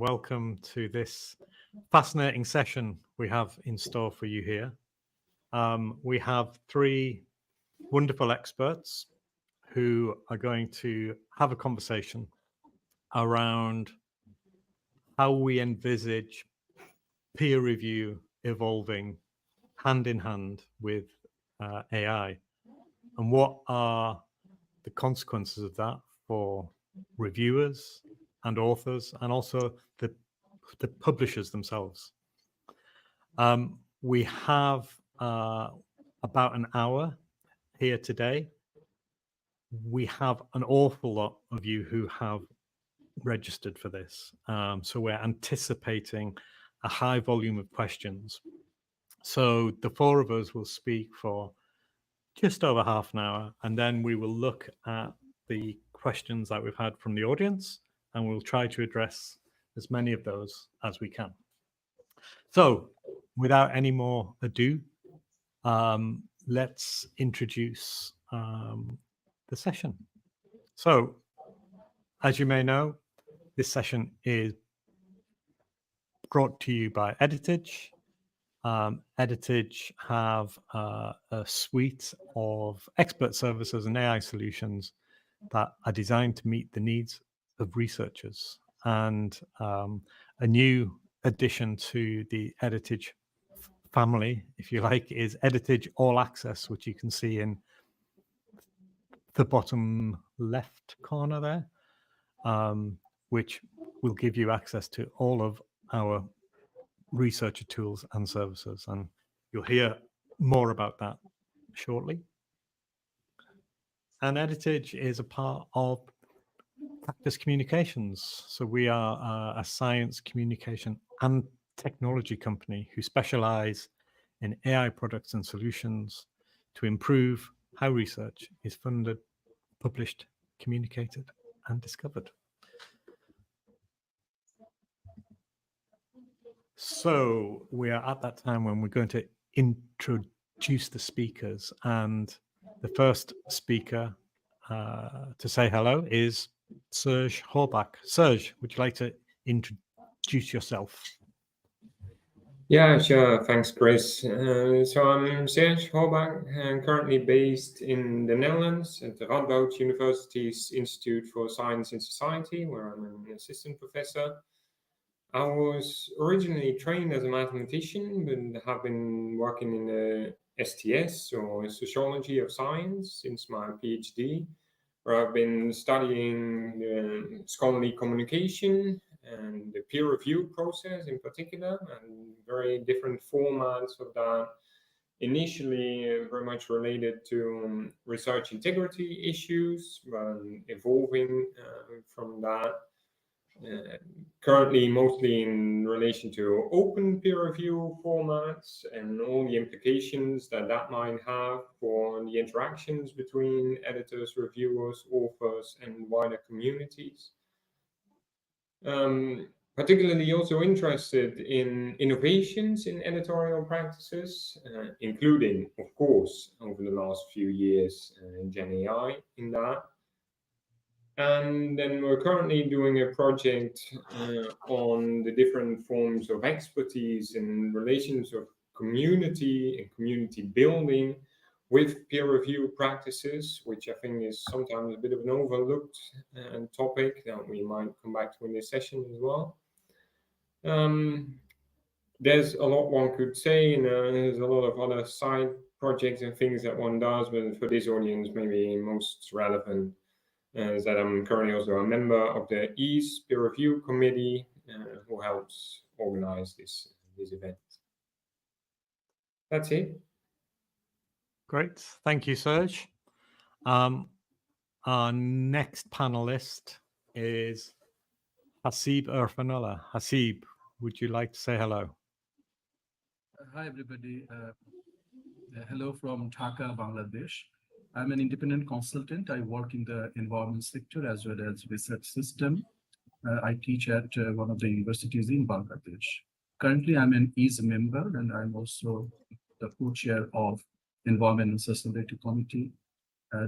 welcome to this fascinating session we have in store for you here. We have three wonderful experts who are going to have a conversation around how we envisage peer review evolving hand in hand with AI, and what are the consequences of that for reviewers and authors, and also the publishers themselves. We have about an hour here today. We have an awful lot of you who have registered for this. So we're anticipating a high volume of questions. So the four of us will speak for just over half an hour, and then we will look at the questions that we've had from the audience, and we'll try to address as many of those as we can. So without any more ado, let's introduce the session. So as you may know, this session is brought to you by Editage. Editage have a suite of expert services and AI solutions that are designed to meet the needs of researchers. And a new addition to the Editage family, if you like, is Editage All Access, which you can see in the bottom left corner there, which will give you access to all of our researcher tools and services, and you'll hear more about that shortly. And Editage is a part of Practice Communications. So we are a science, communication, and technology company who specialize in AI products and solutions to improve how research is funded, published, communicated, and discovered. So we are at that time when we're going to introduce the speakers, and the first speaker to say hello is Serge Horbach. Serge, would you like to introduce yourself? Yeah, sure. Thanks, Chris. So I'm Serge Horbach. I'm currently based in the Netherlands at the Radboud University's Institute for Science and Society, where I'm an assistant professor. I was originally trained as a mathematician, but have been working in the STS, or Sociology of Science, since my PhD, where I've been studying scholarly communication and the peer review process in particular, and very different formats of that. Initially, very much related to research integrity issues, but evolving from that. Currently mostly in relation to open peer review formats and all the implications that that might have for the interactions between editors, reviewers, authors, and wider communities. Particularly also interested in innovations in editorial practices, including, of course, over the last few years, Gen AI in that. And then we're currently doing a project on the different forms of expertise in relations of community and community building with peer review practices, which I think is sometimes a bit of an overlooked topic that we might come back to in this session as well. There's a lot one could say, and there's a lot of other side projects and things that one does, but for this audience, maybe most relevant is that I'm currently also a member of the EASE Peer Review Committee, who helps organize this event. That's it. Great. Thank you, Serge. Our next panelist is Hasib Irfanullah. Hasib, would you like to say hello? Hi, everybody. Hello from Dhaka, Bangladesh. I'm an independent consultant. I work in the environment sector as well as research system. I teach at one of the universities in Bangladesh. Currently, I'm an EASE member, and I'm also the co-chair of Environment and Sustainability Committee.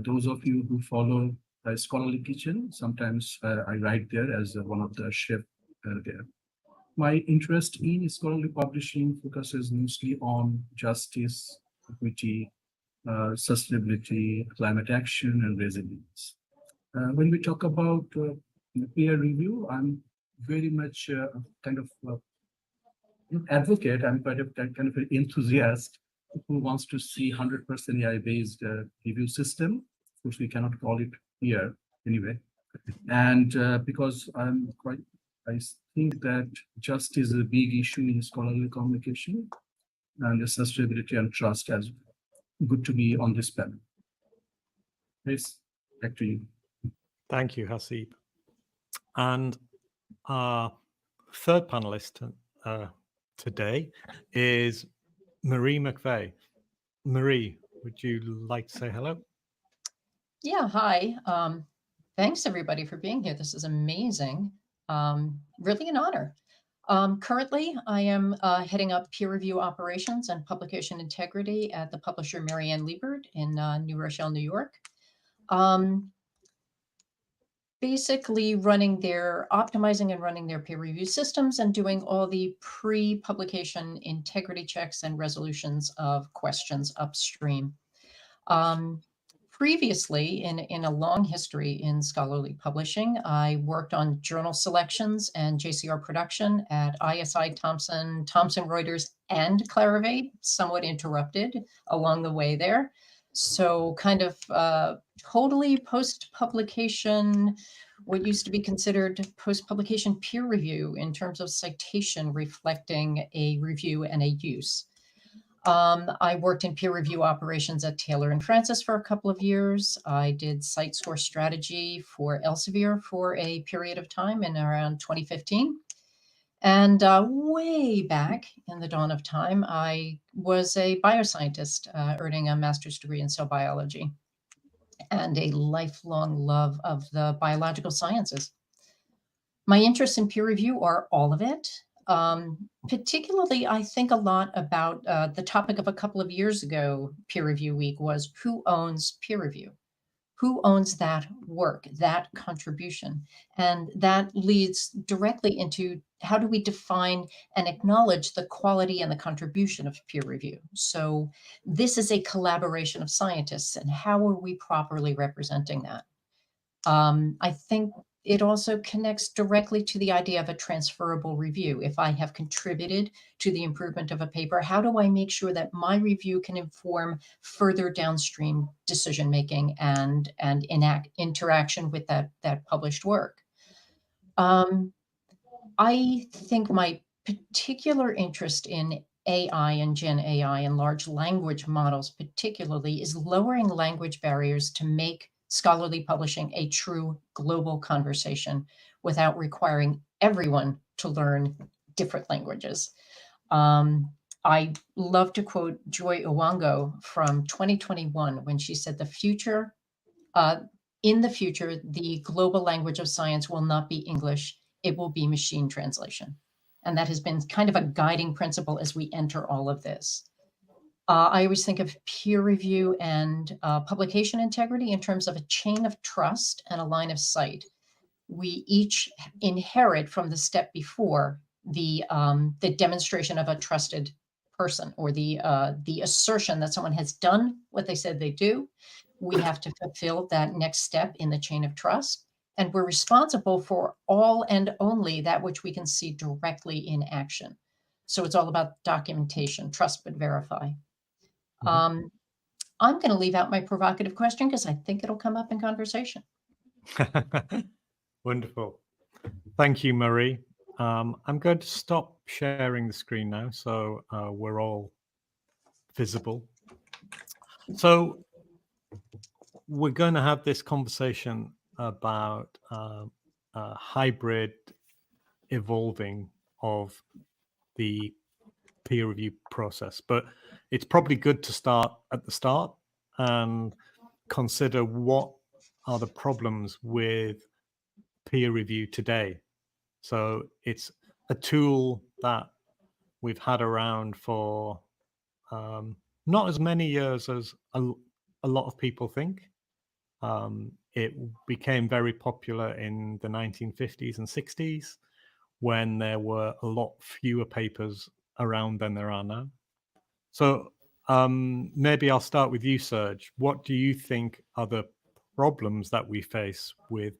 Those of you who follow Scholarly Kitchen, sometimes I write there as one of the chefs there. My interest in scholarly publishing focuses mostly on justice, equity, sustainability, climate action, and resilience. When we talk about peer review, I'm very much kind of advocate. I'm quite a kind of an enthusiast who wants to see 100% AI-based review system, which we cannot call it here anyway. And because I think that justice is a big issue in scholarly communication, and the sustainability and trust as good to be on this panel. Please, back to you. Thank you, Hasib. And our third panelist today is Marie McVeigh. Marie, would you like to say hello? Yeah, hi. Thanks everybody for being here. This is amazing. Really an honor. Currently, I am heading up peer review operations and publication integrity at the publisher Marianne Liebert in New Rochelle, New York. Basically optimizing and running their peer review systems and doing all the pre-publication integrity checks and resolutions of questions upstream. Previously, in a long history in scholarly publishing, I worked on journal selections and JCR production at ISI, Thomson Reuters, and Clarivate, somewhat interrupted along the way there. So kind of totally post-publication, what used to be considered post-publication peer review in terms of citation reflecting a review and a use. I worked in peer review operations at Taylor and Francis for a couple of years. I did site score strategy for Elsevier for a period of time in around 2015. And way back in the dawn of time, I was a bioscientist earning a master's degree in cell biology and a lifelong love of the biological sciences. My interests in peer review are all of it. Particularly, I think a lot about the topic of a couple of years ago, Peer Review Week, was who owns peer review? Who owns that work, that contribution? And that leads directly into how do we define and acknowledge the quality and the contribution of peer review? So this is a collaboration of scientists, and how are we properly representing that? I think it also connects directly to the idea of a transferable review. If I have contributed to the improvement of a paper, how do I make sure that my review can inform further downstream decision-making and interaction with that published work? I think my particular interest in AI and Gen AI and large language models particularly is lowering language barriers to make scholarly publishing a true global conversation without requiring everyone to learn different languages. I love to quote Joy Owango from 2021 when she said in the future, the global language of science will not be English, it will be machine translation. And that has been kind of a guiding principle as we enter all of this. I always think of peer review and publication integrity in terms of a chain of trust and a line of sight. We each inherit from the step before the demonstration of a trusted person, or the assertion that someone has done what they said they do. We have to fulfill that next step in the chain of trust. And we're responsible for all and only that which we can see directly in action. So it's all about documentation, trust but verify. I'm going to leave out my provocative question because I think it'll come up in conversation. Wonderful. Thank you, Marie. I'm going to stop sharing the screen now so we're all visible. So we're going to have this conversation about hybrid evolving of the peer review process, but it's probably good to start at the start and consider what are the problems with peer review today. So it's a tool that we've had around for not as many years as a lot of people think. It became very popular in the 1950s and 60s when there were a lot fewer papers around than there are now. So maybe I'll start with you, Serge. What do you think are the problems that we face with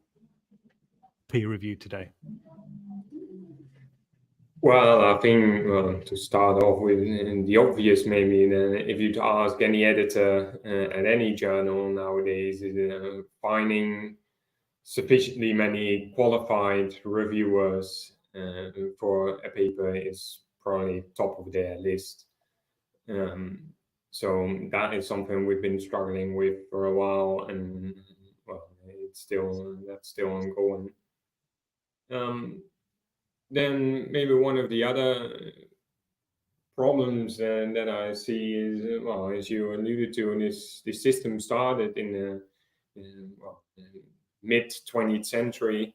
peer review today? Well, I think to start off with the obvious, maybe if you'd ask any editor at any journal nowadays, finding sufficiently many qualified reviewers for a paper is probably top of their list. So that is something we've been struggling with for a while, and well, that's still ongoing. Then maybe one of the other problems that I see is, well, as you alluded to, this system started in the mid 20th century,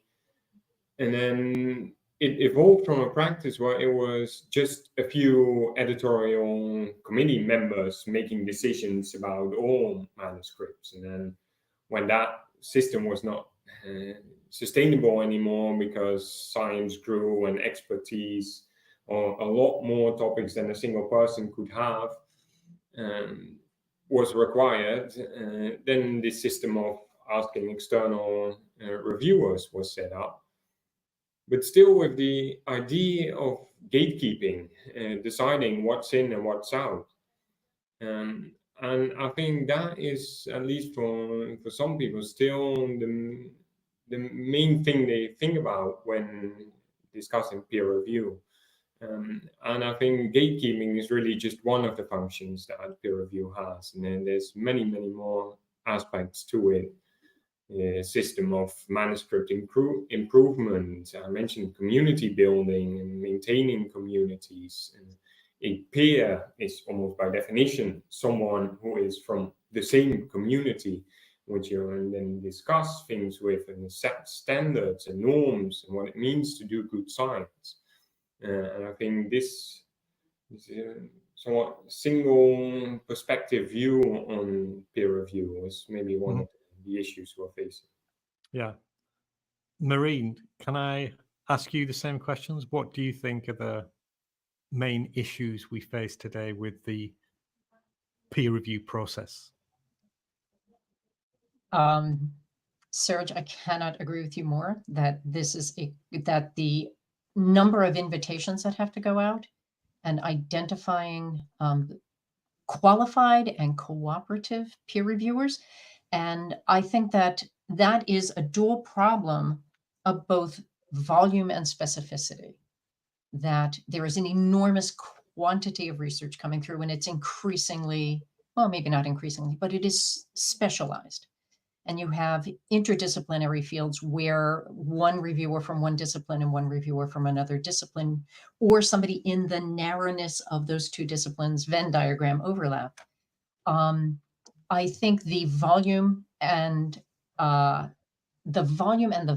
and then it evolved from a practice where it was just a few editorial committee members making decisions about all manuscripts. And then when that system was not sustainable anymore because science grew and expertise on a lot more topics than a single person could have was required, then this system of asking external reviewers was set up. But still with the idea of gatekeeping, deciding what's in and what's out. And I think that is, at least for some people, still the main thing they think about when discussing peer review. And I think gatekeeping is really just one of the functions that peer review has. And then there's many, many more aspects to it. System of manuscript improvement. I mentioned community building and maintaining communities. And a peer is almost by definition someone who is from the same community, which you then discuss things with and set standards and norms and what it means to do good science. And I think this is a somewhat single perspective view on peer review is maybe one of the issues we're facing. Yeah. Marine, can I ask you the same questions? What do you think are the main issues we face today with the peer review process? Serge, I cannot agree with you more that that the number of invitations that have to go out and identifying qualified and cooperative peer reviewers. And I think that that is a dual problem of both volume and specificity, that there is an enormous quantity of research coming through and it's increasingly, well, maybe not increasingly, but it is specialized. And you have interdisciplinary fields where one reviewer from one discipline and one reviewer from another discipline, or somebody in the narrowness of those two disciplines, Venn diagram overlap. I think the volume and the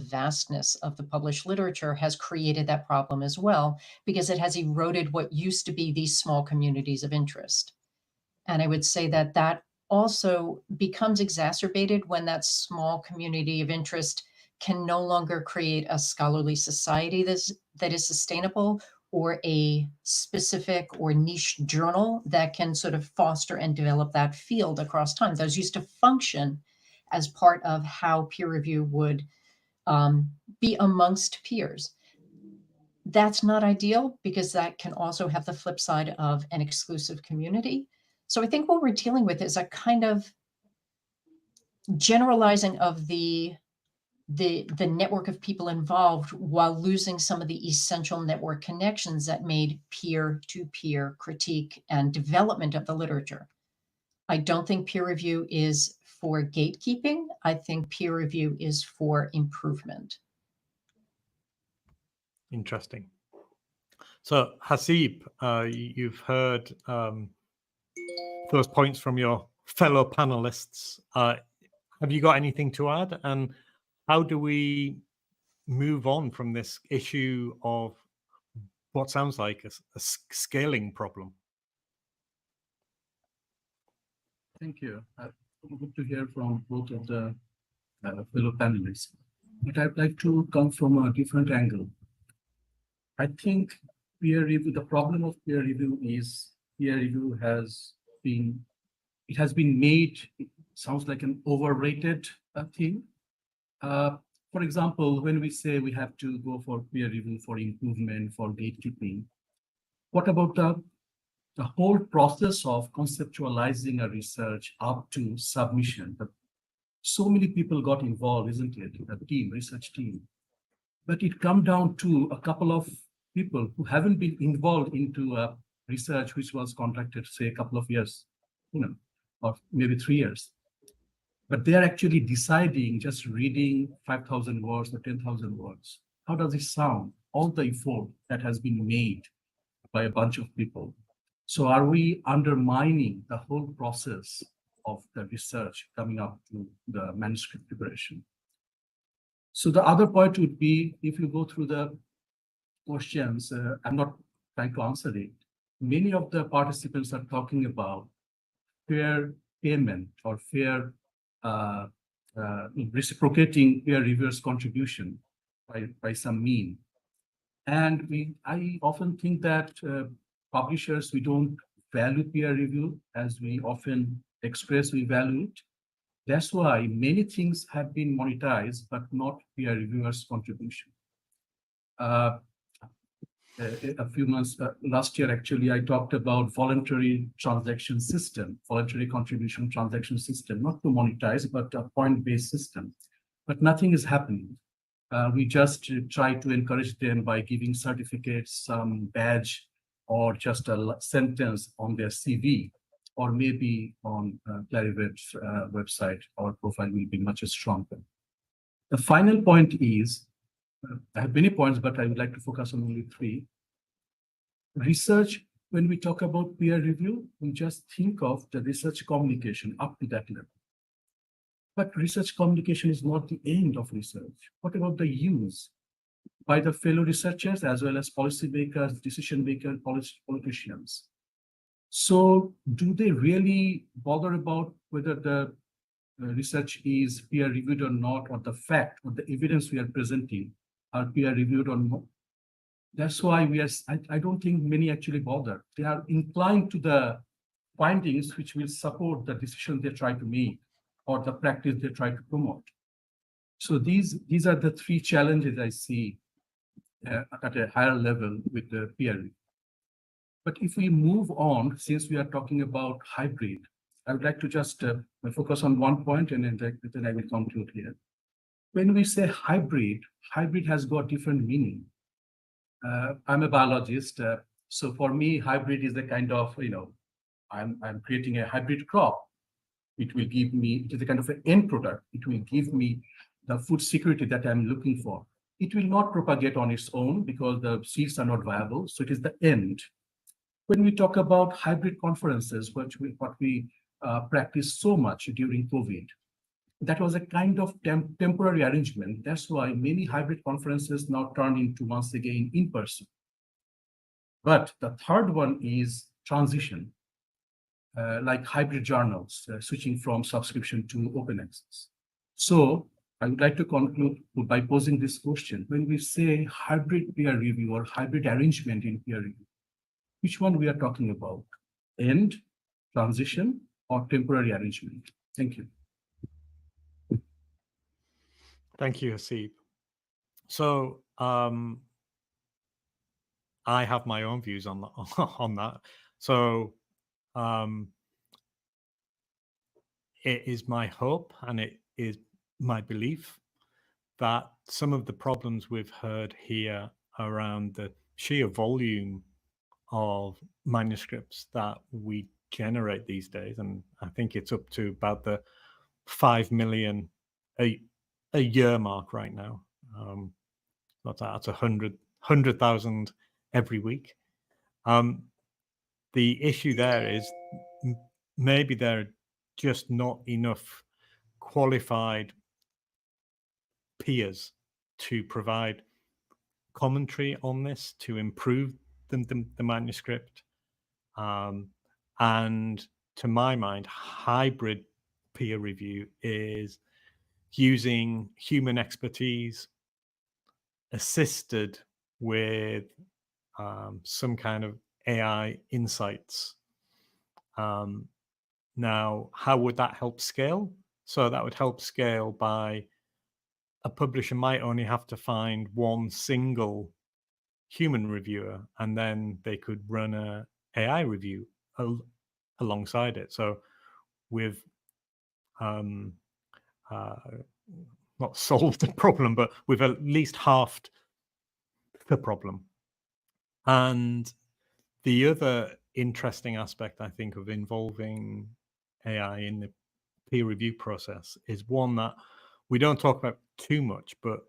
vastness of the published literature has created that problem as well, because it has eroded what used to be these small communities of interest. And I would say that that also becomes exacerbated when that small community of interest can no longer create a scholarly society that is sustainable, or a specific or niche journal that can sort of foster and develop that field across time. Those used to function as part of how peer review would be amongst peers. That's not ideal, because that can also have the flip side of an exclusive community. So I think what we're dealing with is a kind of generalizing of the network of people involved, while losing some of the essential network connections that made peer-to-peer critique and development of the literature. I don't think peer review is for gatekeeping. I think peer review is for improvement. Interesting. So Hasib, you've heard those points from your fellow panelists. Have you got anything to add? And how do we move on from this issue of what sounds like a scaling problem? Thank you. Good to hear from both of the fellow panelists. But I'd like to come from a different angle. I think peer review, the problem of peer review is peer review has been made, it sounds like an overrated thing. For example, when we say we have to go for peer review for improvement, for gatekeeping, what about the whole process of conceptualizing a research up to submission? So many people got involved, isn't it? A team, research team. But it comes down to a couple of people who haven't been involved into a research which was conducted, say, a couple of years, or maybe 3 years. But they are actually deciding, just reading 5,000 words or 10,000 words. How does it sound? All the effort that has been made by a bunch of people. So are we undermining the whole process of the research coming up to the manuscript preparation? So the other point would be, if you go through the questions, I'm not trying to answer it. Many of the participants are talking about fair payment or fair reciprocating peer reviewers' contribution by some mean. And I often think that publishers, we don't value peer review as we often express we value it. That's why many things have been monetized, but not peer reviewers' contribution. A few months, last year, actually, I talked about voluntary transaction system, voluntary contribution transaction system, not to monetize, but a point-based system. But nothing is happening. We just try to encourage them by giving certificates, some badge, or just a sentence on their CV, or maybe on Clarivate's website, our profile will be much stronger. The final point is, I have many points, but I would like to focus on only 3. Research, when we talk about peer review, we just think of the research communication up to that level. But research communication is not the end of research. What about the use by the fellow researchers as well as policymakers, decision makers, politicians? So do they really bother about whether the research is peer reviewed or not, or the fact or the evidence we are presenting are peer reviewed or not? That's why I don't think many actually bother. They are inclined to the findings which will support the decision they try to make or the practice they try to promote. So these are the 3 challenges I see at a higher level with the peer review. But if we move on, since we are talking about hybrid, I would like to just focus on one point and then I will conclude here. When we say hybrid has got different meaning. I'm a biologist, so for me, hybrid is a kind of, I'm creating a hybrid crop. It will give me, it is a kind of an end product. It will give me the food security that I'm looking for. It will not propagate on its own because the seeds are not viable. So it is the end. When we talk about hybrid conferences, what we practiced so much during COVID, that was a kind of temporary arrangement. That's why many hybrid conferences now turn into, once again, in person. But the third one is transition, like hybrid journals, switching from subscription to open access. So I would like to conclude by posing this question. When we say hybrid peer review or hybrid arrangement in peer review, which one we are talking about? End, transition, or temporary arrangement? Thank you. Thank you, Hasib. So I have my own views on that. So it is my hope and it is my belief that some of the problems we've heard here around the sheer volume of manuscripts that we generate these days, and I think it's up to about the 5 million a year mark right now. That's 100,000 every week. The issue there is maybe there are just not enough qualified peers to provide commentary on this to improve the manuscript. And to my mind, hybrid peer review is using human expertise assisted with some kind of AI insights. Now, how would that help scale? So that would help scale by a publisher might only have to find one single human reviewer, and then they could run a AI review alongside it. So we've not solved the problem, but we've at least halved the problem. And the other interesting aspect, I think, of involving AI in the peer review process is one that we don't talk about too much, but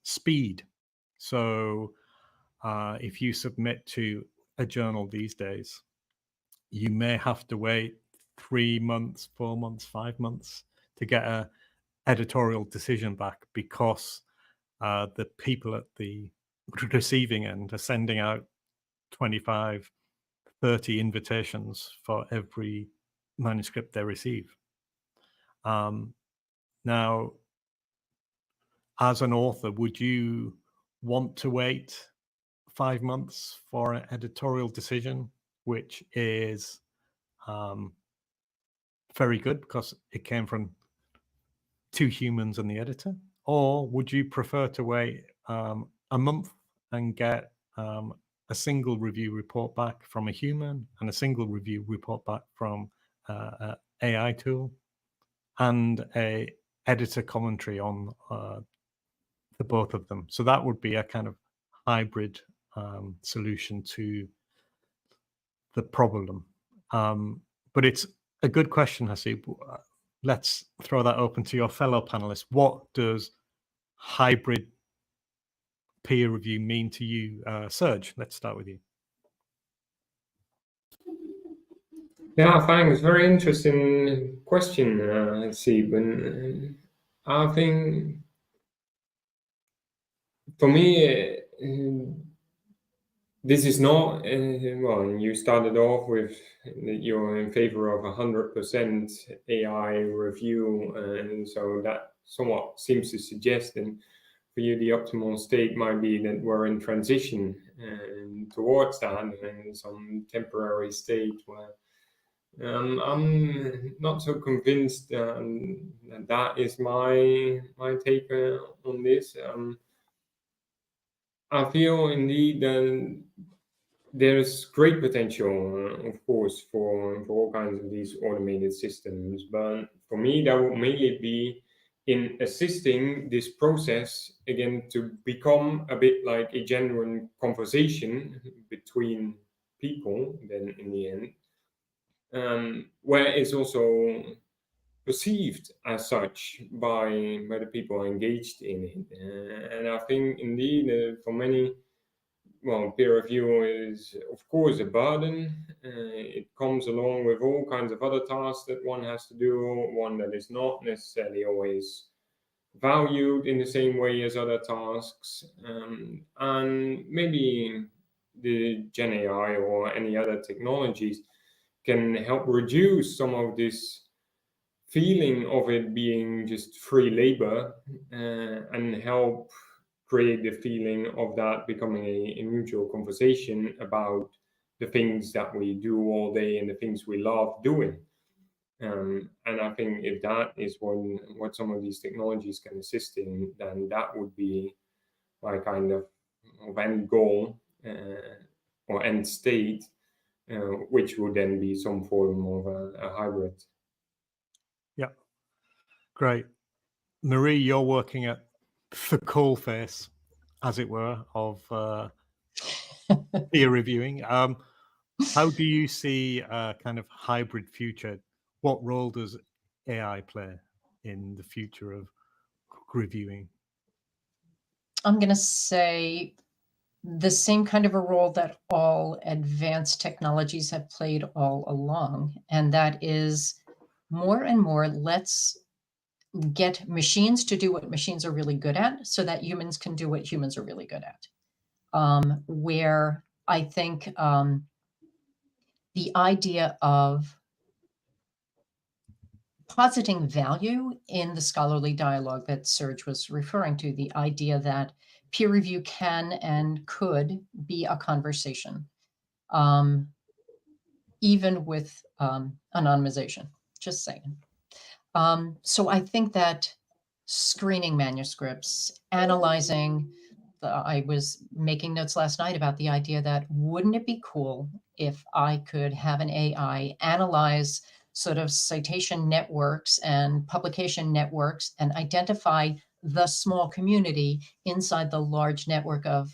speed. So if you submit to a journal these days, you may have to wait 3 months, 4 months, 5 months to get a editorial decision back, because the people at the receiving end are sending out 25, 30 invitations for every manuscript they receive. Now, as an author, would you want to wait 5 months for an editorial decision, which is very good because it came from 2 humans and the editor? Or would you prefer to wait a month and get a single review report back from a human and a single review report back from an AI tool and a editor commentary on the both of them? So that would be a kind of hybrid solution to the problem. But it's a good question, Hasib. Let's throw that open to your fellow panelists. What does hybrid peer review mean to you? Serge, let's start with you. Yeah, thanks. Very interesting question, Hasib. And I think for me, this is not, well, you started off with that you're in favor of 100% AI review, and so that somewhat seems to suggest, and for you, the optimal state might be that we're in transition towards that, and some temporary state where I'm not so convinced that is my take on this. I feel indeed that there's great potential, of course, for all kinds of these automated systems. But for me, that would mainly be in assisting this process, again, to become a bit like a genuine conversation between people, then in the end, where it's also perceived as such by the people engaged in it. And I think indeed for many, well, peer review is of course a burden. It comes along with all kinds of other tasks that one has to do, one that is not necessarily always valued in the same way as other tasks. And maybe the Gen AI or any other technologies can help reduce some of this feeling of it being just free labor, and help create the feeling of that becoming a mutual conversation about the things that we do all day and the things we love doing. And I think if that is what some of these technologies can assist in, then that would be my kind of end goal or end state, which would then be some form of a hybrid. Yeah, great. Marie, you're working at the coal face, as it were, of peer reviewing. How do you see a kind of hybrid future? What role does AI play in the future of reviewing? I'm going to say the same kind of a role that all advanced technologies have played all along, and that is more and more, let's get machines to do what machines are really good at so that humans can do what humans are really good at. Where I think the idea of positing value in the scholarly dialogue that Serge was referring to, the idea that peer review can and could be a conversation, even with anonymization, just saying. So I think that screening manuscripts, analyzing, I was making notes last night about the idea that wouldn't it be cool if I could have an AI analyze sort of citation networks and publication networks and identify the small community inside the large network of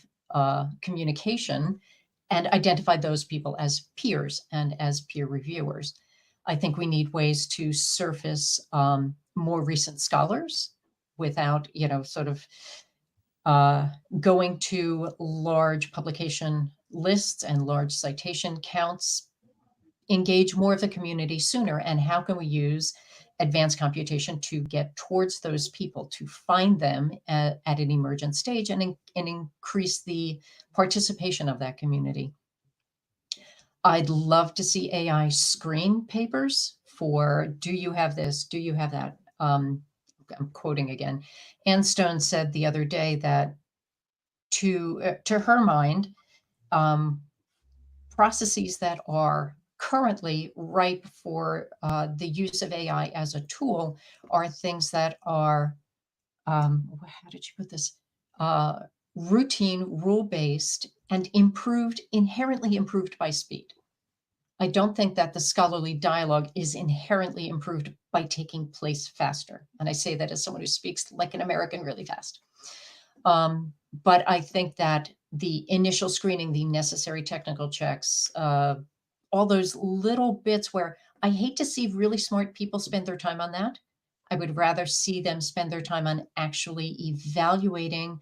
communication and identify those people as peers and as peer reviewers. I think we need ways to surface more recent scholars without, sort of going to large publication lists and large citation counts. Engage more of the community sooner. And how can we use advanced computation to get towards those people, to find them at an emergent stage and increase the participation of that community? I'd love to see AI screen papers for, do you have this? Do you have that? I'm quoting again. Anne Stone said the other day that to her mind, processes that are currently ripe for the use of AI as a tool are things that are, how did you put this? Routine, rule-based, and inherently improved by speed. I don't think that the scholarly dialogue is inherently improved by taking place faster. And I say that as someone who speaks like an American really fast. But I think that the initial screening, the necessary technical checks, all those little bits where I hate to see really smart people spend their time on that. I would rather see them spend their time on actually evaluating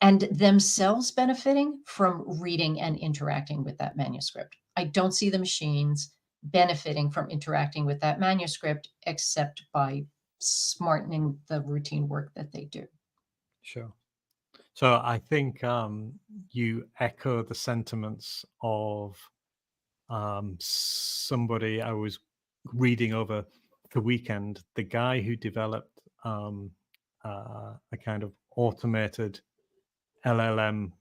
and themselves benefiting from reading and interacting with that manuscript. I don't see the machines benefiting from interacting with that manuscript except by smartening the routine work that they do. Sure. So I think you echo the sentiments of somebody I was reading over the weekend, the guy who developed a kind of automated LLM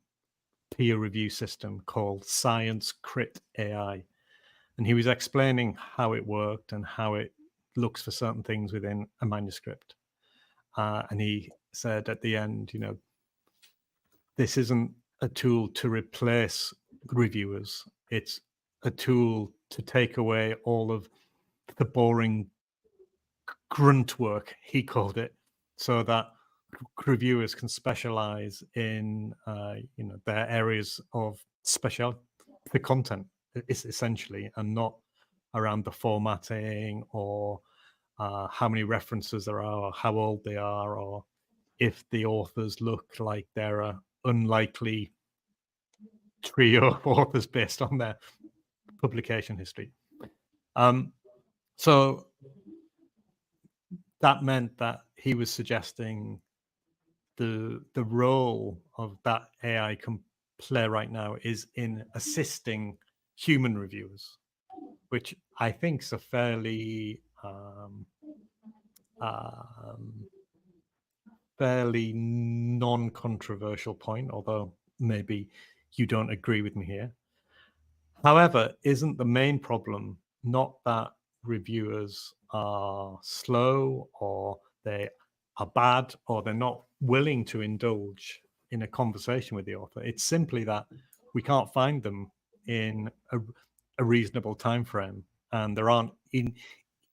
peer review system called Science Crit AI. And he was explaining how it worked and how it looks for certain things within a manuscript. And he said at the end, this isn't a tool to replace reviewers. It's a tool to take away all of the boring grunt work, he called it, so that reviewers can specialize in their areas of the content is essentially, and not around the formatting or how many references there are, or how old they are, or if the authors look like they're a unlikely trio of authors based on their publication history. So that meant that he was suggesting the role of that AI can play right now is in assisting human reviewers, which I think is a fairly fairly non-controversial point, although maybe you don't agree with me here. However, isn't the main problem not that reviewers are slow or they are bad or they're not willing to indulge in a conversation with the author? It's simply that we can't find them in a reasonable time frame, and there aren't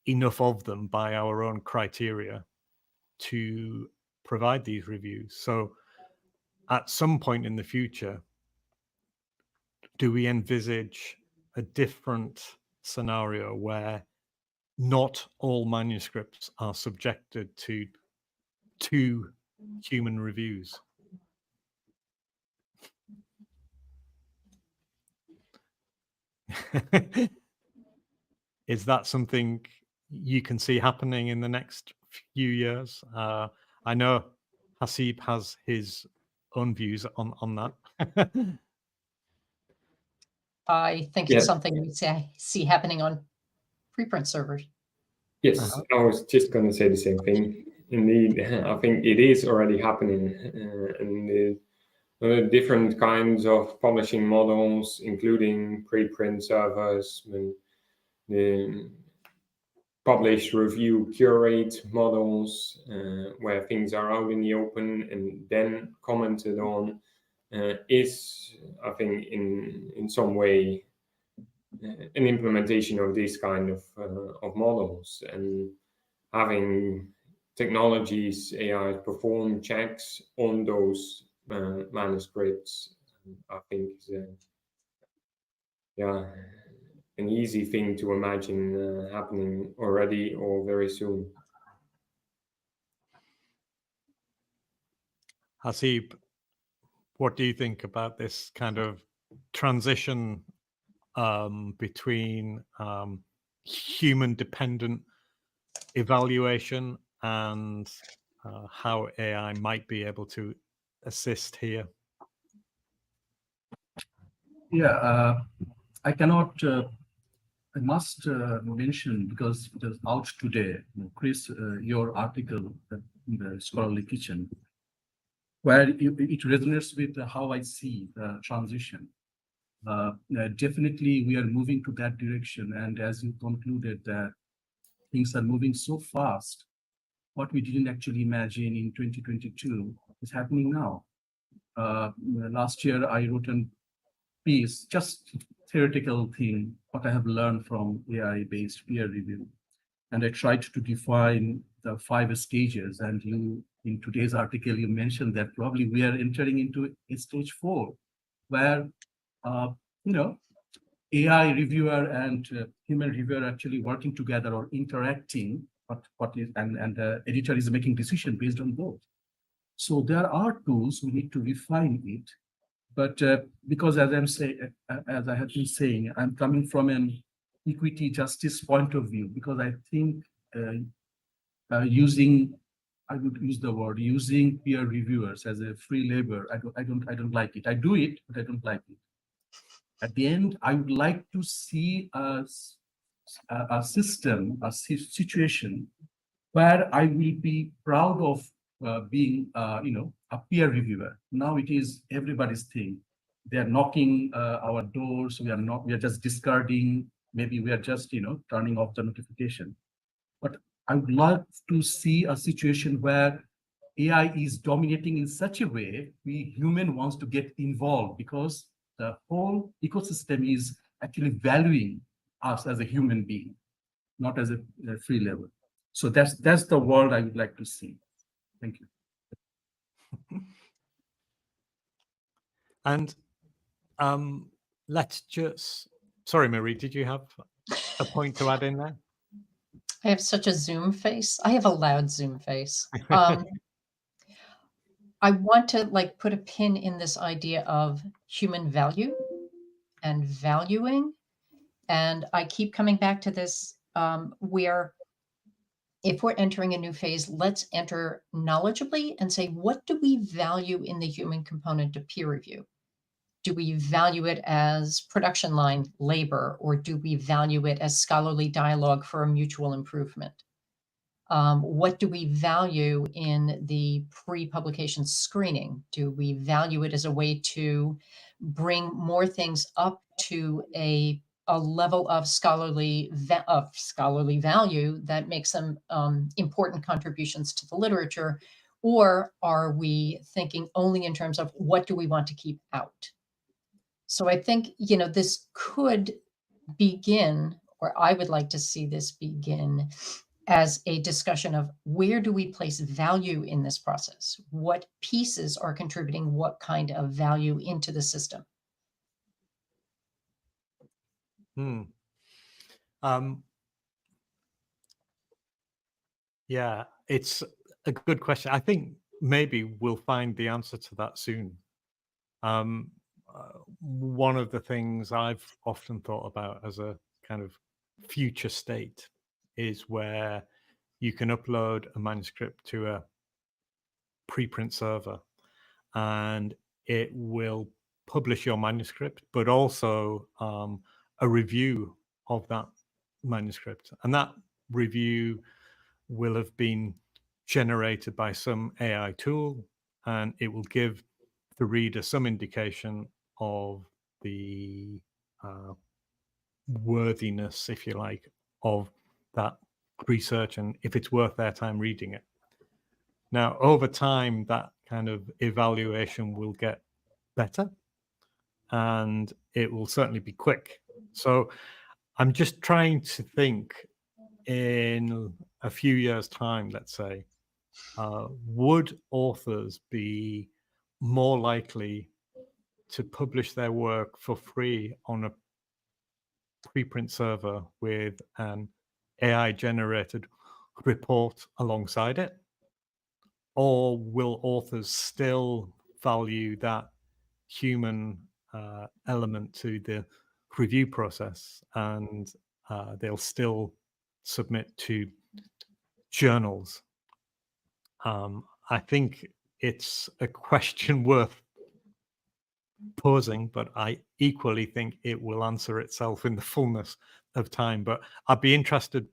enough of them by our own criteria to provide these reviews. So at some point in the future, do we envisage a different scenario where not all manuscripts are subjected to human reviews? Is that something you can see happening in the next few years? I know Hasib has his own views on that. I think it's something we see happening on preprint servers. Yes, I was just going to say the same thing. Indeed, I think it is already happening. And different kinds of publishing models, including preprint servers, the publish, review, curate models, where things are out in the open and then commented on, is, I think, in some way an implementation of this kind of models, and having technologies, AI, perform checks on those manuscripts, I think is an easy thing to imagine happening already or very soon. Hasib, what do you think about this kind of transition between human-dependent evaluation and how AI might be able to assist here? Yeah, I cannot. I must mention, because it is out today, Chris, your article in the Scholarly Kitchen, where it resonates with how I see the transition. Definitely, we are moving to that direction, and as you concluded, that things are moving so fast. What we didn't actually imagine in 2022 is happening now. Last year, I wrote a piece, just theoretical thing, what I have learned from AI-based peer review. And I tried to define the 5 stages. And you, in today's article, you mentioned that probably we are entering into a stage 4, where, AI reviewer and human reviewer are actually working together or interacting, and the editor is making decision based on both. So there are tools, we need to refine it. But because as I have been saying, I'm coming from an equity justice point of view, because I think using peer reviewers as a free labor, I don't like it. I do it, but I don't like it. At the end, I would like to see a system, a situation where I will be proud of being, a peer reviewer. Now it is everybody's thing. They are knocking our doors. We are just discarding. Maybe we are just, turning off the notification. But I would love to see a situation where AI is dominating in such a way we human wants to get involved, because the whole ecosystem is actually valuing us as a human being, not as a free level. So that's the world I would like to see. Thank you. And let's just, sorry, Marie, did you have a point to add in there? I have such a Zoom face. I have a loud Zoom face. I want to put a pin in this idea of human value and valuing. And I keep coming back to this, where if we're entering a new phase, let's enter knowledgeably and say, what do we value in the human component of peer review? Do we value it as production line labor, or do we value it as scholarly dialogue for a mutual improvement? What do we value in the pre-publication screening? Do we value it as a way to bring more things up to a level of scholarly value that makes them important contributions to the literature? Or are we thinking only in terms of what do we want to keep out? So I think, this could begin, or I would like to see this begin, as a discussion of where do we place value in this process? What pieces are contributing what kind of value into the system? Yeah, it's a good question. I think maybe we'll find the answer to that soon. One of the things I've often thought about as a kind of future state is where you can upload a manuscript to a preprint server and it will publish your manuscript, but also a review of that manuscript. And that review will have been generated by some AI tool, and it will give the reader some indication of the worthiness, if you like, of that research and if it's worth their time reading it. Now, over time, that kind of evaluation will get better and it will certainly be quick. So I'm just trying to think in a few years' time, let's say, would authors be more likely to publish their work for free on a preprint server with an AI generated report alongside it? Or will authors still value that human element to the review process, and they'll still submit to journals? I think it's a question worth posing, but I equally think it will answer itself in the fullness of time. But I'd be interested,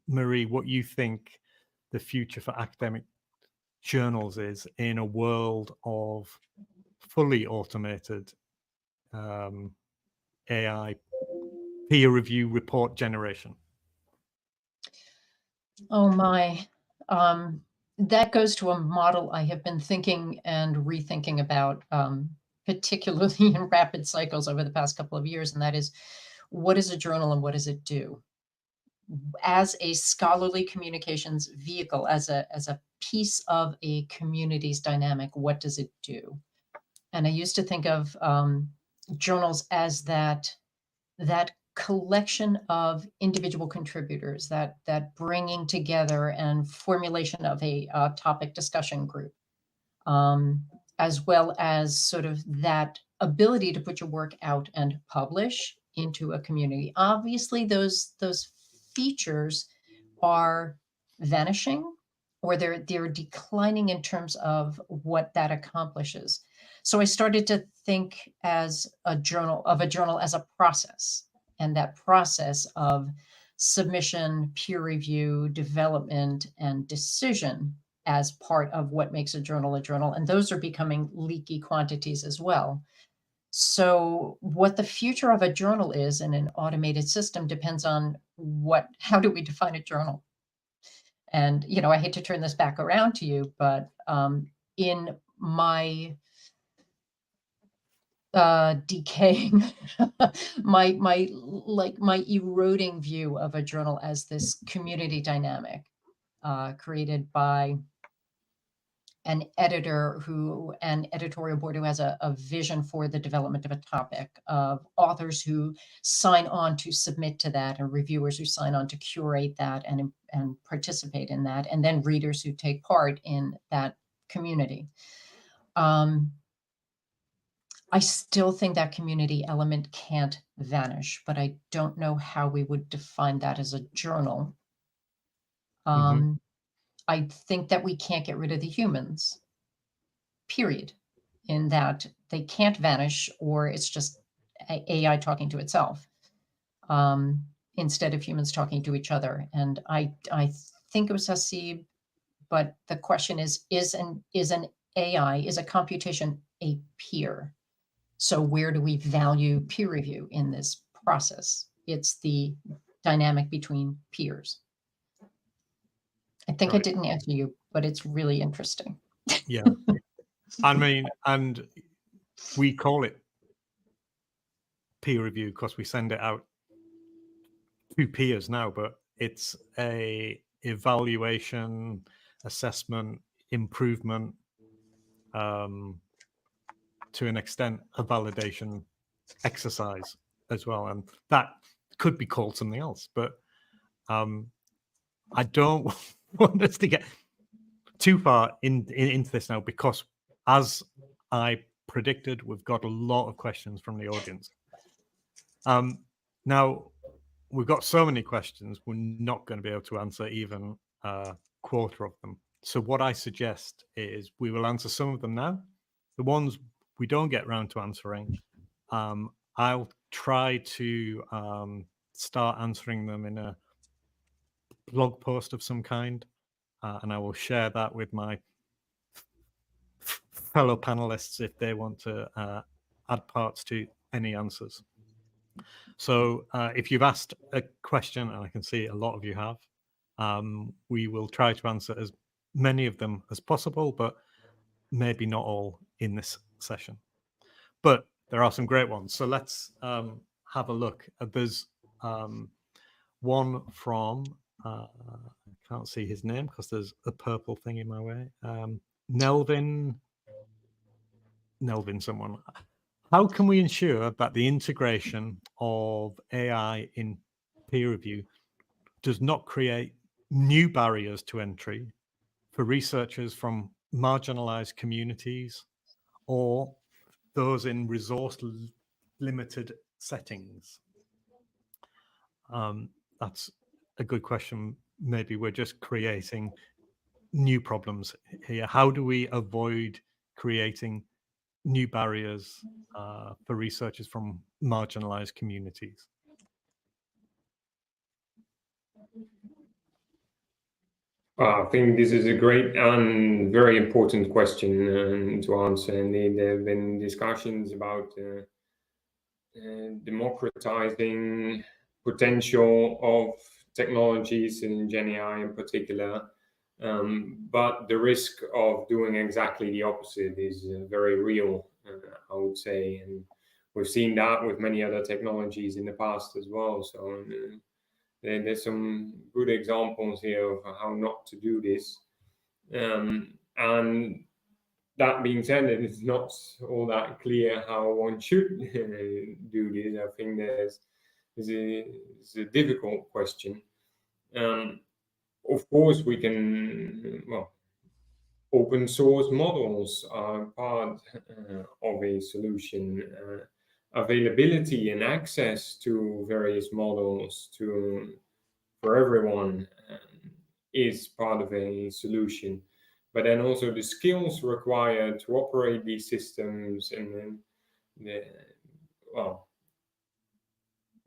Marie, what you think the future for academic journals is in a world of fully automated AI peer review report generation. Oh my. That goes to a model I have been thinking and rethinking about, particularly in rapid cycles over the past couple of years, and that is, what is a journal and what does it do? As a scholarly communications vehicle, as a piece of a community's dynamic, what does it do? And I used to think of journals as that collection of individual contributors, that bringing together and formulation of a topic discussion group, as well as sort of that ability to put your work out and publish into a community. Obviously, those features are vanishing, or they're declining in terms of what that accomplishes. So I started to think as a journal as a process, and that process of submission, peer review, development, and decision as part of what makes a journal. And those are becoming leaky quantities as well. So what the future of a journal is in an automated system depends on how do we define a journal? And, I hate to turn this back around to you, but in my decaying, my eroding view of a journal as this community dynamic created by an editorial board who has a vision for the development of a topic, of authors who sign on to submit to that, and reviewers who sign on to curate that and participate in that, and then readers who take part in that community. I still think that community element can't vanish, but I don't know how we would define that as a journal. I think that we can't get rid of the humans, period, in that they can't vanish, or it's just AI talking to itself, instead of humans talking to each other. And I think it was Hasib, but the question is an AI, is a computation a peer? So where do we value peer review in this process? It's the dynamic between peers. I think I didn't answer you, but it's really interesting. Yeah. I mean, and we call it peer review because we send it out to peers now, but it's a evaluation, assessment, improvement, to an extent, a validation exercise as well. And that could be called something else, but I don't want us to get too far into this now, because as I predicted, we've got a lot of questions from the audience. Now, we've got so many questions, we're not going to be able to answer even a quarter of them. So what I suggest is we will answer some of them now. The ones we don't get around to answering, I'll try to start answering them in a blog post of some kind, and I will share that with my fellow panelists if they want to add parts to any answers. So if you've asked a question, and I can see a lot of you have, we will try to answer as many of them as possible, but maybe not all in this session. But there are some great ones. So let's have a look. There's one from, I can't see his name because there's a purple thing in my way. Nelvin someone. How can we ensure that the integration of AI in peer review does not create new barriers to entry for researchers from marginalized communities or those in resource-limited settings? That's a good question. Maybe we're just creating new problems here. How do we avoid creating new barriers for researchers from marginalized communities? I think this is a great and very important question to answer. And there have been discussions about democratizing potential of technologies in Gen AI in particular. But the risk of doing exactly the opposite is very real, I would say. And we've seen that with many other technologies in the past as well. So there's some good examples here of how not to do this. And that being said, it's not all that clear how one should do this. I think it's a difficult question. Of course, we can, well, open source models are part of a solution. Availability and access to various models for everyone is part of a solution. But then also the skills required to operate these systems, and then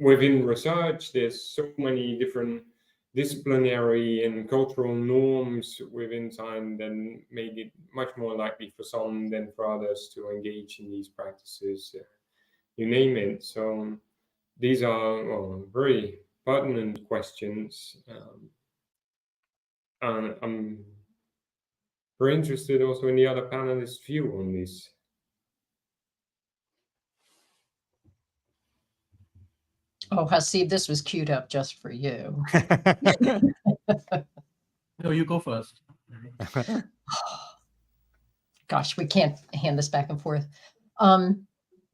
within research, there's so many different disciplinary and cultural norms within time that make it much more likely for some than for others to engage in these practices. You name it. So these are very pertinent questions. And I'm very interested also in the other panelists' view on this. Oh, Hasib, this was queued up just for you. No, you go first. Gosh, we can't hand this back and forth.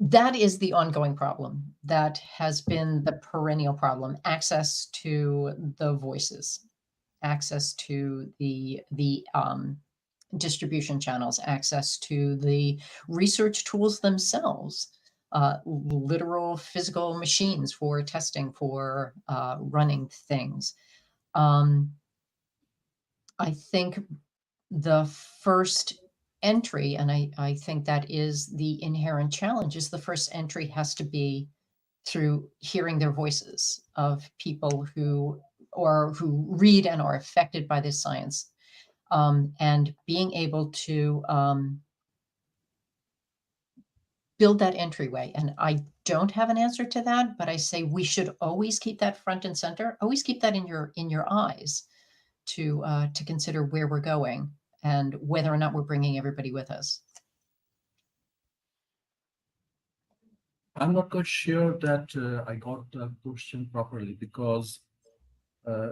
That is the ongoing problem. That has been the perennial problem. Access to the voices, access to the distribution channels, access to the research tools themselves, literal physical machines for testing, for running things. I think the first entry, and I think that is the inherent challenge, is the first entry has to be through hearing their voices of people who read and are affected by this science, and being able to build that entryway. And I don't have an answer to that, but I say we should always keep that front and center, always keep that in your eyes to consider where we're going and whether or not we're bringing everybody with us. I'm not quite sure that I got the question properly, because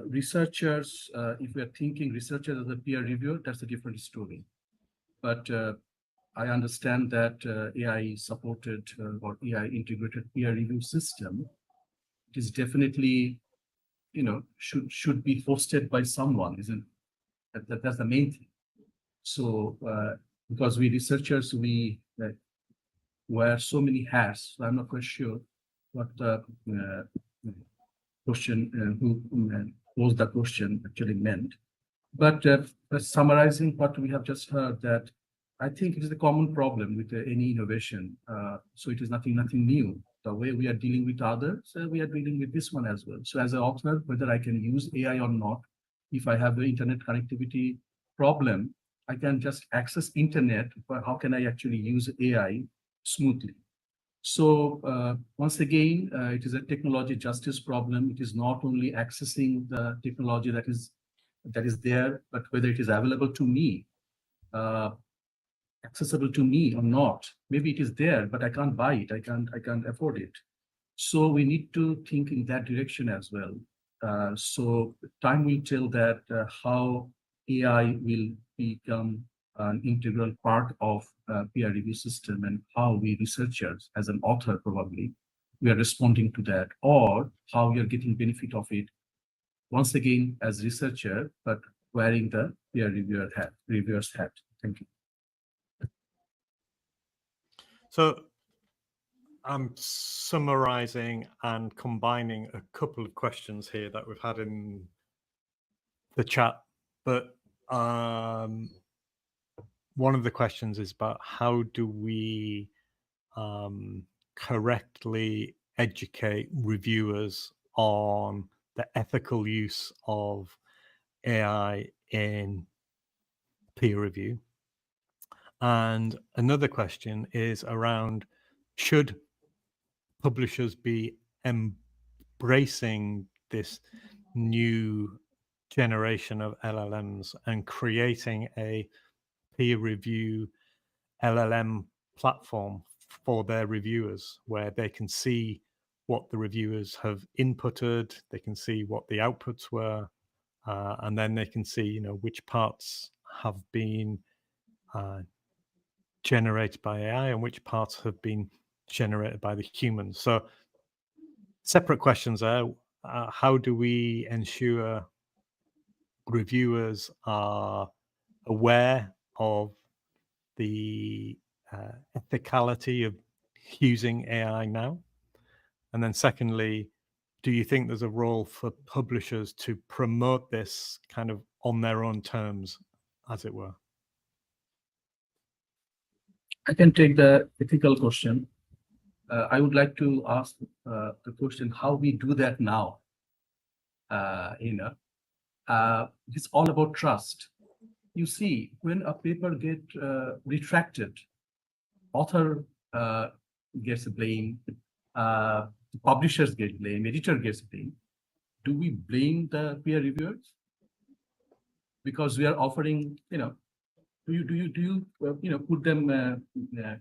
researchers, if we are thinking researchers as a peer reviewer, that's a different story. But I understand that AI supported or AI integrated peer review system is definitely, should be hosted by someone, isn't it? That's the main thing. So because we researchers, we wear so many hats, so I'm not quite sure what the question, who posed the question actually meant. But summarizing what we have just heard, that I think it is a common problem with any innovation. So it is nothing new. The way we are dealing with others, we are dealing with this one as well. So as an author, whether I can use AI or not, if I have the internet connectivity problem, I can just access internet, but how can I actually use AI smoothly? So once again, it is a technology justice problem. It is not only accessing the technology that is there, but whether it is available to me, accessible to me or not. Maybe it is there, but I can't buy it. I can't afford it. So we need to think in that direction as well. So time will tell that how AI will become an integral part of peer review system, and how we researchers, as an author probably, we are responding to that, or how we are getting benefit of it, once again as researcher, but wearing the peer reviewer's hat. Thank you. So I'm summarizing and combining a couple of questions here that we've had in the chat, but one of the questions is about how do we correctly educate reviewers on the ethical use of AI in peer review. And another question is around, should publishers be embracing this new generation of LLMs and creating a peer review LLM platform for their reviewers, where they can see what the reviewers have inputted, they can see what the outputs were, and then they can see, which parts have been generated by AI and which parts have been generated by the humans. So separate questions there. How do we ensure reviewers are aware of the ethicality of using AI now? And then secondly, do you think there's a role for publishers to promote this kind of on their own terms, as it were? I can take the ethical question. I would like to ask the question how we do that now. It's all about trust. You see, when a paper gets retracted, author gets blame, publishers get blame, editor gets blame. Do we blame the peer reviewers? Because we are offering, do you put them in a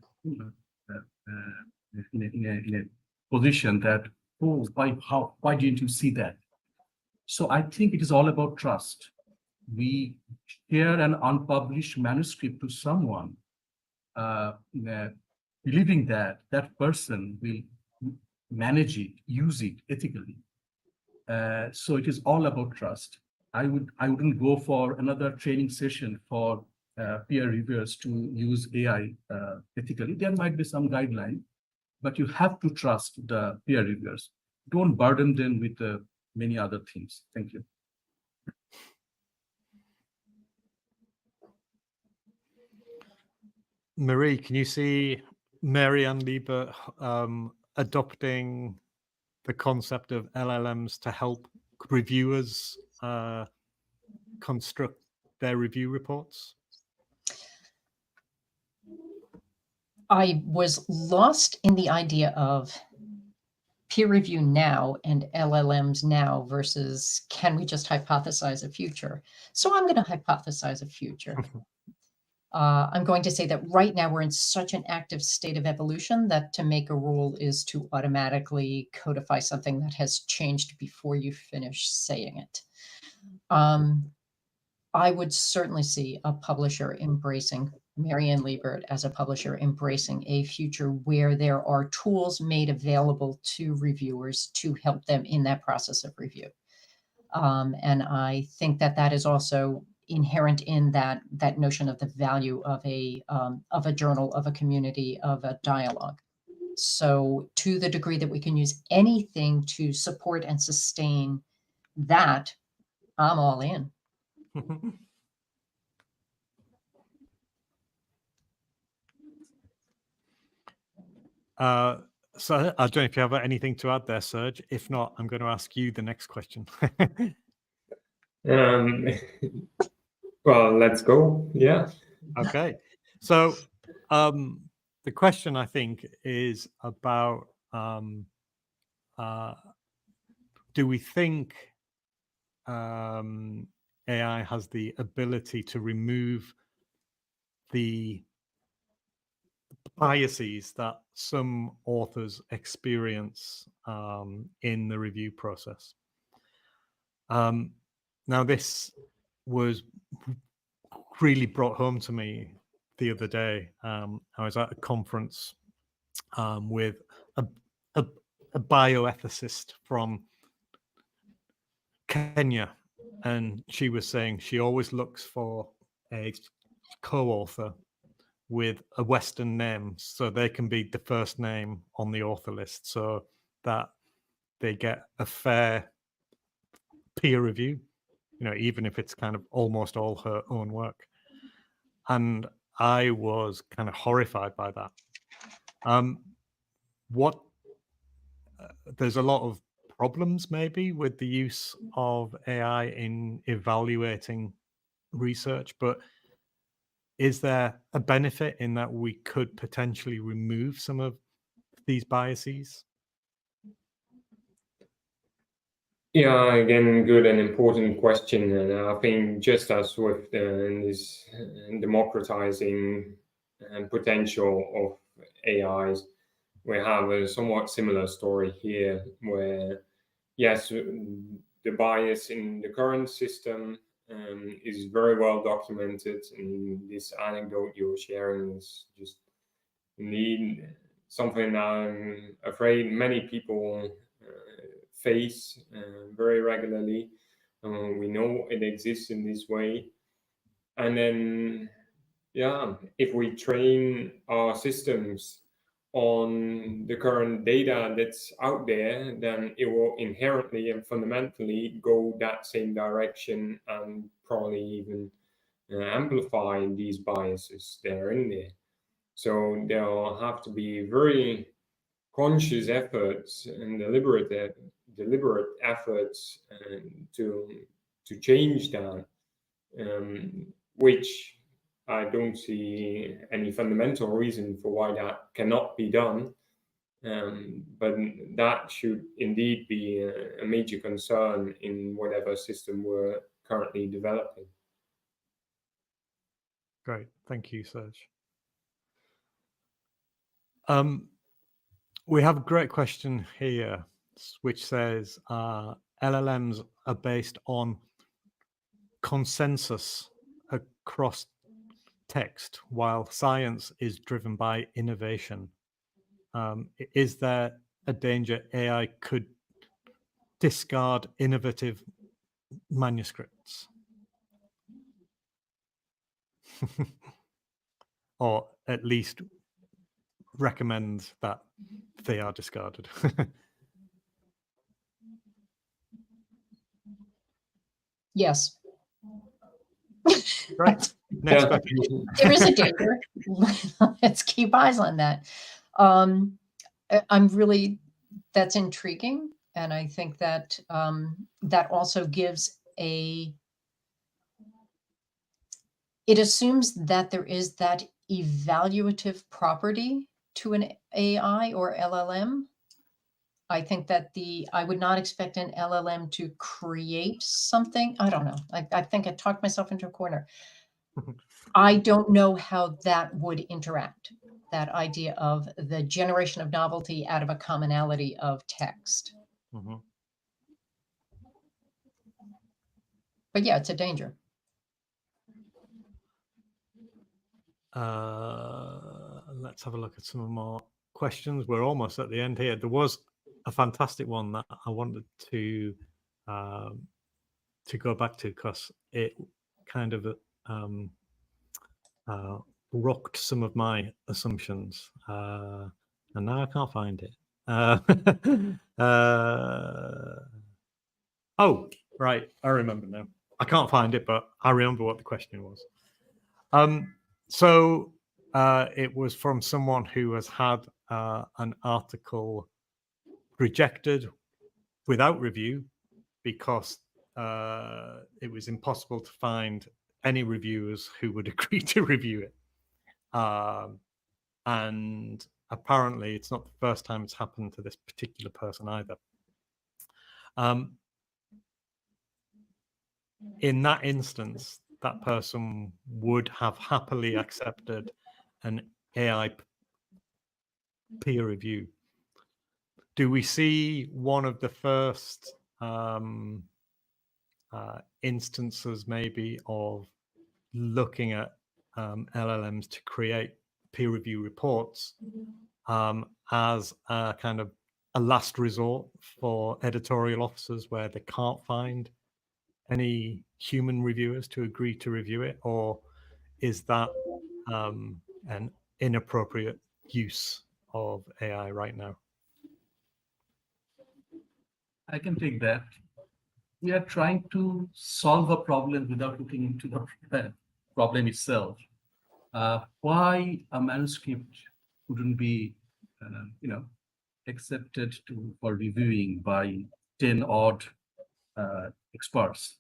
position that, oh, why didn't you see that? So I think it is all about trust. We share an unpublished manuscript to someone, believing that that person will manage it, use it ethically. So it is all about trust. I wouldn't go for another training session for peer reviewers to use AI ethically. There might be some guideline, but you have to trust the peer reviewers. Don't burden them with many other things. Thank you. Marie, can you see Mary Ann Liebert adopting the concept of LLMs to help reviewers construct their review reports? I was lost in the idea of peer review now and LLMs now versus can we just hypothesize a future? So I'm going to hypothesize a future. I'm going to say that right now we're in such an active state of evolution that to make a rule is to automatically codify something that has changed before you finish saying it. I would certainly see a publisher embracing, Mary Ann Liebert as a publisher embracing a future where there are tools made available to reviewers to help them in that process of review. And I think that that is also inherent in that notion of the value of a journal, of a community, of a dialogue. So to the degree that we can use anything to support and sustain that, I'm all in. So I don't know if you have anything to add there, Serge. If not, I'm going to ask you the next question. Well, let's go. Yeah. Okay. So the question, I think, is about do we think AI has the ability to remove the biases that some authors experience in the review process? Now, this was really brought home to me the other day. I was at a conference with a bioethicist from Kenya, and she was saying she always looks for a co-author with a Western name, so they can be the first name on the author list, so that they get a fair peer review, even if it's kind of almost all her own work. And I was kind of horrified by that. There's a lot of problems maybe with the use of AI in evaluating research, but is there a benefit in that we could potentially remove some of these biases? Yeah, again, good and important question. And I think just as with this democratizing potential of AIs, we have a somewhat similar story here where, yes, the bias in the current system is very well documented. And this anecdote you're sharing is just indeed something I'm afraid many people face very regularly. We know it exists in this way. And then, yeah, if we train our systems on the current data that's out there, then it will inherently and fundamentally go that same direction and probably even amplify these biases that are in there. So there'll have to be very conscious efforts and deliberate efforts to change that, which I don't see any fundamental reason for why that cannot be done. But that should indeed be a major concern in whatever system we're currently developing. Great. Thank you, Serge. We have a great question here, which says LLMs are based on consensus across text, while science is driven by innovation. Is there a danger AI could discard innovative manuscripts? Or at least recommend that they are discarded? Yes. Right. Next Yeah. question. There is a danger. Let's keep eyes on that. That's intriguing. And I think that that also gives it assumes that there is that evaluative property to an AI or LLM. I think that I would not expect an LLM to create something. I don't know. I think I talked myself into a corner. I don't know how that would interact, that idea of the generation of novelty out of a commonality of text. Mm-hmm. But yeah, it's a danger. Let's have a look at some more questions. We're almost at the end here. There was a fantastic one that I wanted to go back to because it kind of rocked some of my assumptions, and now I can't find it. Oh, right, I remember now. I can't find it, but I remember what the question was. So it was from someone who has had an article rejected without review because it was impossible to find any reviewers who would agree to review it. And apparently it's not the first time it's happened to this particular person either. In that instance, that person would have happily accepted an AI peer review. Do we see one of the first instances maybe of looking at LLMs to create peer review reports as a kind of a last resort for editorial officers where they can't find any human reviewers to agree to review it? Or is that an inappropriate use of AI right now? I can take that. We are trying to solve a problem without looking into the problem itself. Why a manuscript wouldn't be, accepted for reviewing by 10 odd experts?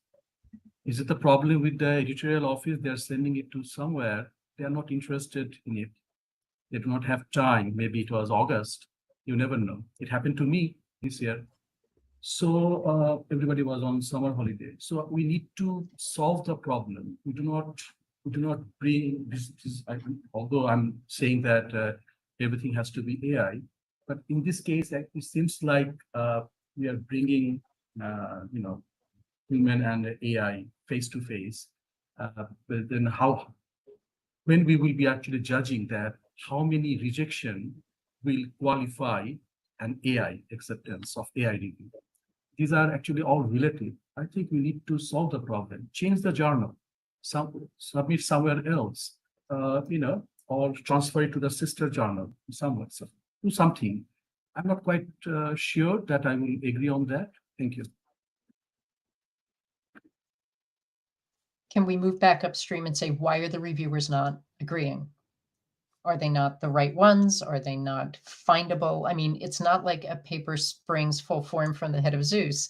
Is it the problem with the editorial office? They're sending it to somewhere. They are not interested in it. They do not have time. Maybe it was August. You never know. It happened to me this year. So everybody was on summer holiday. So we need to solve the problem. We do not bring this. Although I'm saying that everything has to be AI, but in this case, it seems like we are bringing, human and AI face to face. But then when we will be actually judging that, how many rejection will qualify an AI acceptance of AI review? These are actually all relative. I think we need to solve the problem, change the journal, submit somewhere else, or transfer it to the sister journal somewhere, so do something. I'm not quite sure that I will agree on that. Thank you. Can we move back upstream and say, why are the reviewers not agreeing? Are they not the right ones? Are they not findable? I mean, it's not like a paper springs full form from the head of Zeus.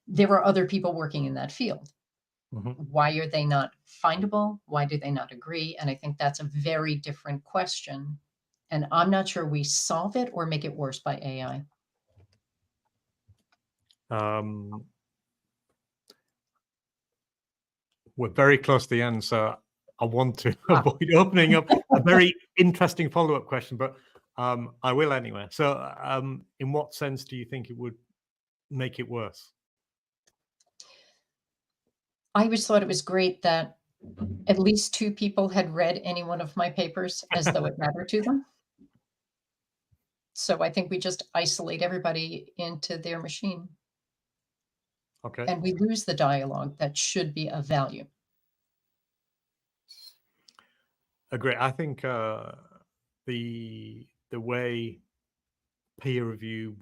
There were other people working in that field. Mm-hmm. Why are they not findable? Why do they not agree? And I think that's a very different question. And I'm not sure we solve it or make it worse by AI. We're very close to the end, so I want to avoid opening up a very interesting follow-up question, but I will anyway. So in what sense do you think it would make it worse? I always thought it was great that at least 2 people had read any one of my papers as though it mattered to them. So I think we just isolate everybody into their machine. Okay. And we lose the dialogue that should be of value. Agree. I think the way peer review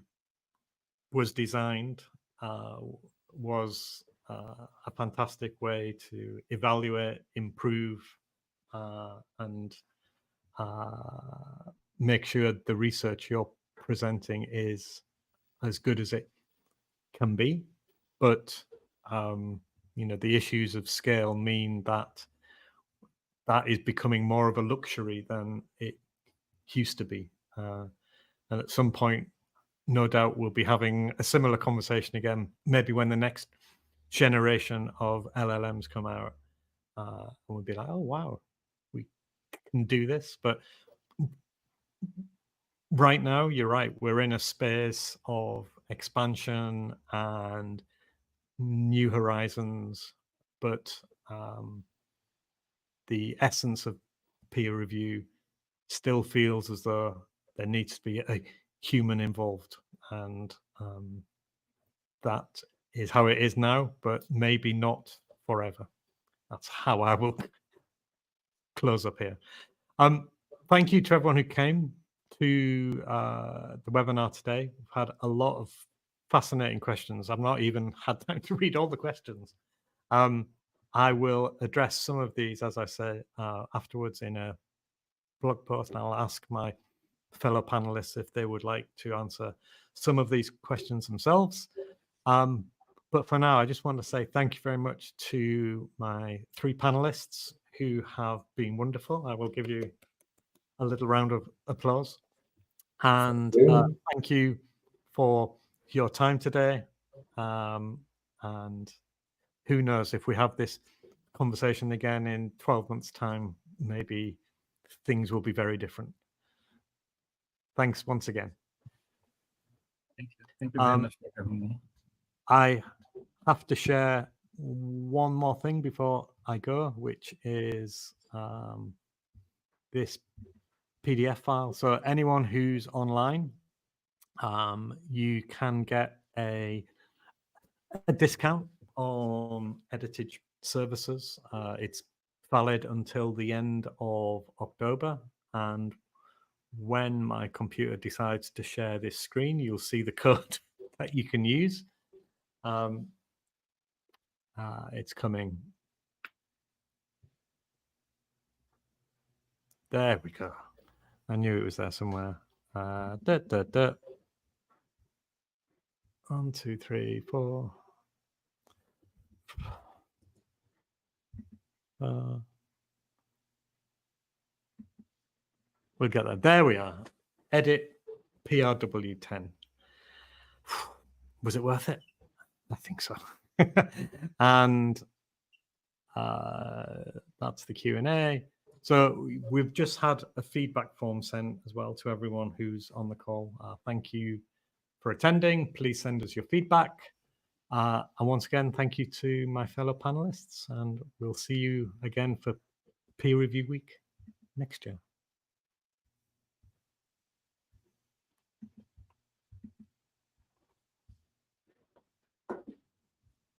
was designed was a fantastic way to evaluate, improve, and make sure the research you're presenting is as good as it can be. But the issues of scale mean that is becoming more of a luxury than it used to be. And at some point, no doubt we'll be having a similar conversation again, maybe when the next generation of LLMs come out, and we'll be like, oh, wow, we can do this. But right now, you're right, we're in a space of expansion and new horizons, but the essence of peer review still feels as though there needs to be a human involved, and that is how it is now, but maybe not forever. That's how I will close up here. Thank you to everyone who came to the webinar today. We've had a lot of fascinating questions. I've not even had time to read all the questions. I will address some of these, as I say, afterwards in a blog post, and I'll ask my fellow panelists if they would like to answer some of these questions themselves. But But for now, I just want to say thank you very much to my 3 panelists who have been wonderful. I will give you a little round of applause. And thank you for your time today. And who knows, if we have this conversation again in 12 months' time, maybe things will be very different. Thanks once again. Thank you. Thank you very much for having me. I have to share one more thing before I go, which is this PDF file. So anyone who's online, you can get a discount on Editage services. It's valid until the end of October, and when my computer decides to share this screen, you'll see the code that you can use. It's coming. There we go. I knew it was there somewhere. 1, 2, 3, 4. We'll get there. There we are. Edit PRW10. Was it worth it? I think so. And that's the Q&A. So we've just had a feedback form sent as well to everyone who's on the call. Thank you for attending. Please send us your feedback. And once again, thank you to my fellow panelists, and we'll see you again for Peer Review Week next year.